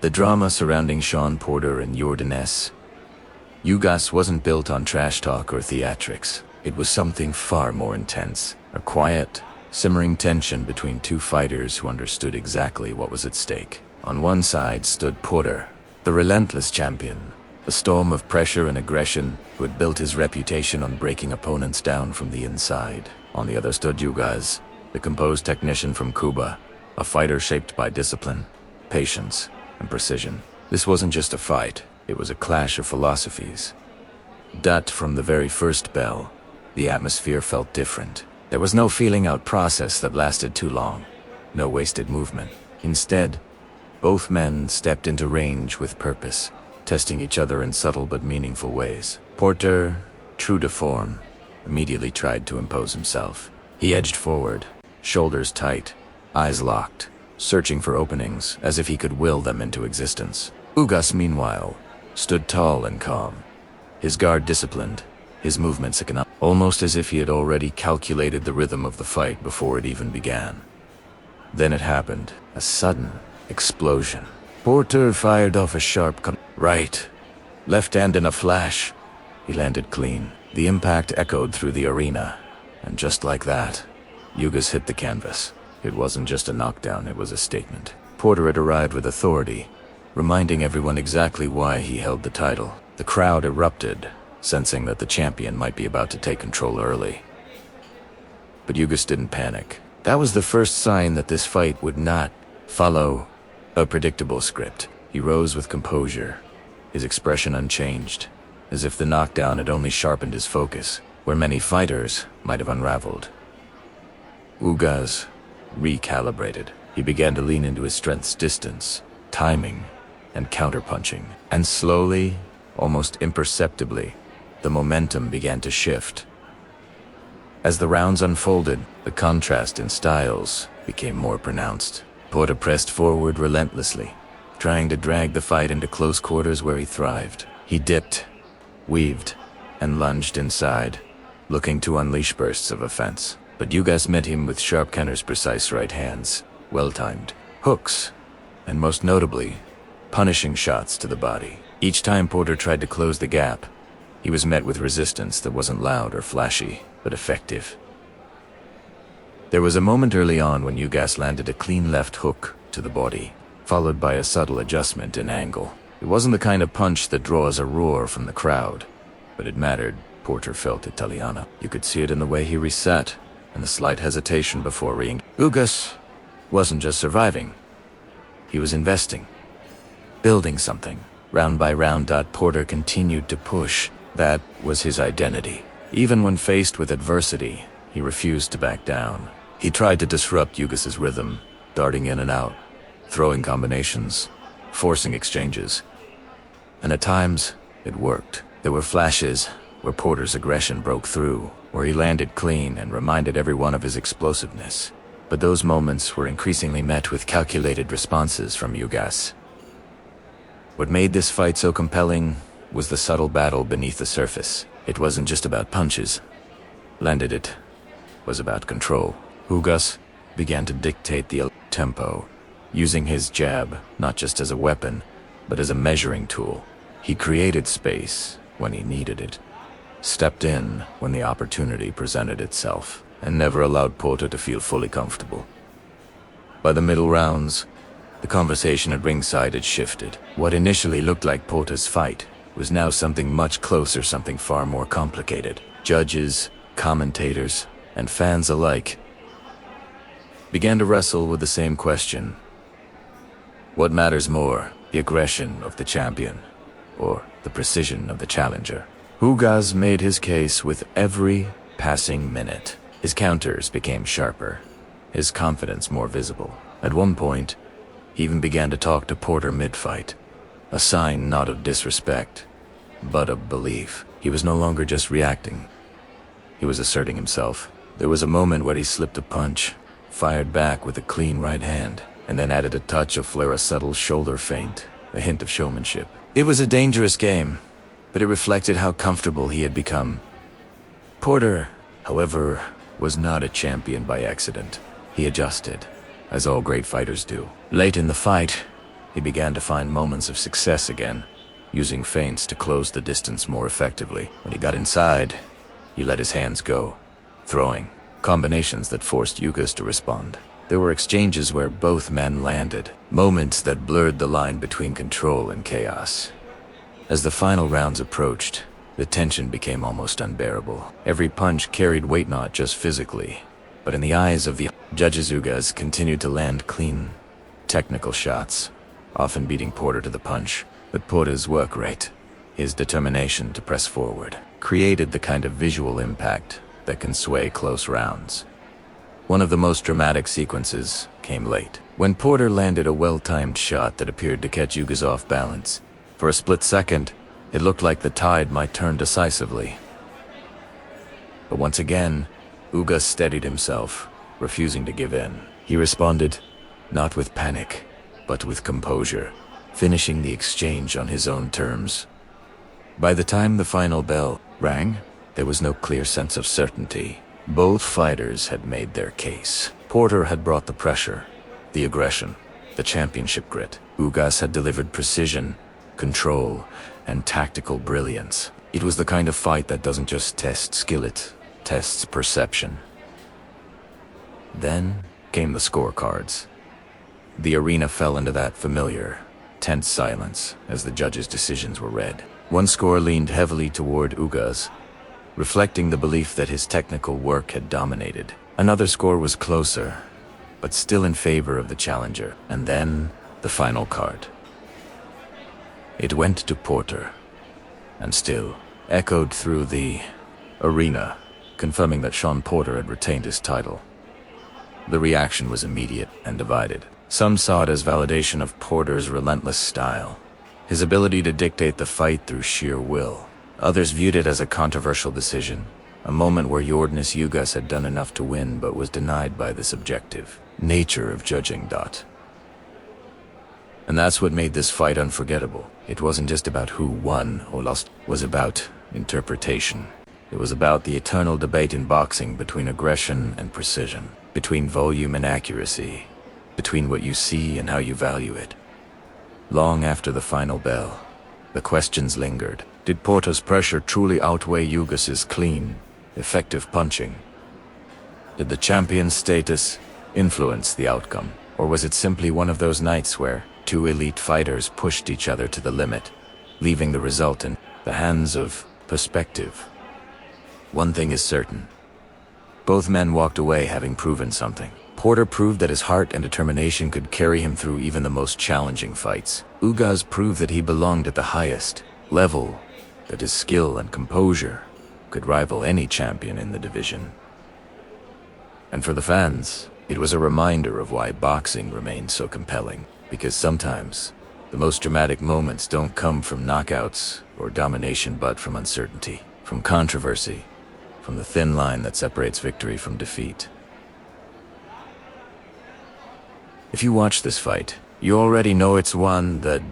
The drama surrounding Shawn Porter and Yordenis Ugas wasn't built on trash talk or theatrics. It was something far more intense. A quiet, simmering tension between two fighters who understood exactly what was at stake. On one side stood Porter, the relentless champion, a storm of pressure and aggression who had built his reputation on breaking opponents down from the inside. On the other stood Ugas, the composed technician from Cuba, a fighter shaped by discipline, patience, and precision. This wasn't just a fight, it was a clash of philosophies. That from the very first bell, the atmosphere felt different. There was no feeling out process that lasted too long, no wasted movement. Instead, both men stepped into range with purpose, testing each other in subtle but meaningful ways. Porter, true to form, immediately tried to impose himself. He edged forward, shoulders tight, eyes locked, searching for openings as if he could will them into existence. Ugas, meanwhile, stood tall and calm, his guard disciplined, his movements economic, almost as if he had already calculated the rhythm of the fight before it even began. Then it happened, a sudden explosion. Porter fired off a sharp right, left hand in a flash. He landed clean. The impact echoed through the arena, and just like that, Ugas hit the canvas. It wasn't just a knockdown, it was a statement. Porter had arrived with authority, reminding everyone exactly why he held the title. The crowd erupted, sensing that the champion might be about to take control early. But Ugas didn't panic. That was the first sign that this fight would not follow a predictable script. He rose with composure, his expression unchanged, as if the knockdown had only sharpened his focus, where many fighters might have unraveled. Ugas recalibrated. He began to lean into his strength's distance, timing, and counterpunching. And slowly, almost imperceptibly, the momentum began to shift. As the rounds unfolded, the contrast in styles became more pronounced. Porter pressed forward relentlessly, trying to drag the fight into close quarters where he thrived. He dipped, weaved, and lunged inside, looking to unleash bursts of offense. But Ugas met him with sharp counters, precise right hands, well-timed hooks, and most notably, punishing shots to the body. Each time Porter tried to close the gap, he was met with resistance that wasn't loud or flashy, but effective. There was a moment early on when Ugas landed a clean left hook to the body, followed by a subtle adjustment in angle. It wasn't the kind of punch that draws a roar from the crowd, but it mattered. Porter felt Italiano. You could see it in the way he reset, and the slight hesitation before re-engaging. Ugas wasn't just surviving, he was investing, building something. Round by round, Porter continued to push. That was his identity. Even when faced with adversity, he refused to back down. He tried to disrupt Ugas's rhythm, darting in and out, throwing combinations, forcing exchanges. And at times, it worked. There were flashes where Porter's aggression broke through, where he landed clean and reminded everyone of his explosiveness. But those moments were increasingly met with calculated responses from Ugas. What made this fight so compelling was the subtle battle beneath the surface. It wasn't just about punches. Landed it was about control. Ugas began to dictate the tempo, using his jab not just as a weapon, but as a measuring tool. He created space when he needed it, stepped in when the opportunity presented itself, and never allowed Porter to feel fully comfortable. By the middle rounds, the conversation at ringside had shifted. What initially looked like Porter's fight was now something much closer, something far more complicated. Judges, commentators, and fans alike began to wrestle with the same question. What matters more, the aggression of the champion or the precision of the challenger? Ugas made his case with every passing minute. His counters became sharper, his confidence more visible. At one point, he even began to talk to Porter mid-fight, a sign not of disrespect, but of belief. He was no longer just reacting. He was asserting himself. There was a moment where he slipped a punch, fired back with a clean right hand, and then added a touch of flair, a subtle shoulder feint, a hint of showmanship. It was a dangerous game, but it reflected how comfortable he had become. Porter, however, was not a champion by accident. He adjusted, as all great fighters do. Late in the fight, he began to find moments of success again, using feints to close the distance more effectively. When he got inside, he let his hands go, throwing combinations that forced Ugas to respond. There were exchanges where both men landed, moments that blurred the line between control and chaos. As the final rounds approached, the tension became almost unbearable. Every punch carried weight, not just physically, but in the eyes of the judges. Ugas continued to land clean, technical shots, often beating Porter to the punch. But Porter's work rate, his determination to press forward, created the kind of visual impact that can sway close rounds. One of the most dramatic sequences came late, when Porter landed a well-timed shot that appeared to catch Ugas off balance. For a split second, it looked like the tide might turn decisively. But once again, Ugas steadied himself, refusing to give in. He responded, not with panic, but with composure, finishing the exchange on his own terms. By the time the final bell rang, there was no clear sense of certainty. Both fighters had made their case. Porter had brought the pressure, the aggression, the championship grit. Ugas had delivered precision, control, and tactical brilliance. It was the kind of fight that doesn't just test skill, it tests perception. Then came the scorecards. The arena fell into that familiar, tense silence as the judges' decisions were read. One score leaned heavily toward Ugas, reflecting the belief that his technical work had dominated. Another score was closer, but still in favor of the challenger. And then, the final card. It went to Porter, and still echoed through the arena, confirming that Shawn Porter had retained his title. The reaction was immediate and divided. Some saw it as validation of Porter's relentless style, his ability to dictate the fight through sheer will. Others viewed it as a controversial decision, a moment where Yordenis Ugas had done enough to win but was denied by the subjective nature of judging. And that's what made this fight unforgettable. It wasn't just about who won or lost, it was about interpretation. It was about the eternal debate in boxing between aggression and precision, between volume and accuracy, between what you see and how you value it. Long after the final bell, the questions lingered. Did Porter's pressure truly outweigh Ugas's clean, effective punching? Did the champion's status influence the outcome? Or was it simply one of those nights where two elite fighters pushed each other to the limit, leaving the result in the hands of perspective? One thing is certain. Both men walked away having proven something. Porter proved that his heart and determination could carry him through even the most challenging fights. Ugas proved that he belonged at the highest level, that his skill and composure could rival any champion in the division. And for the fans, it was a reminder of why boxing remains so compelling. Because sometimes, the most dramatic moments don't come from knockouts or domination, but from uncertainty, from controversy, from the thin line that separates victory from defeat. If you watch this fight, you already know it's one that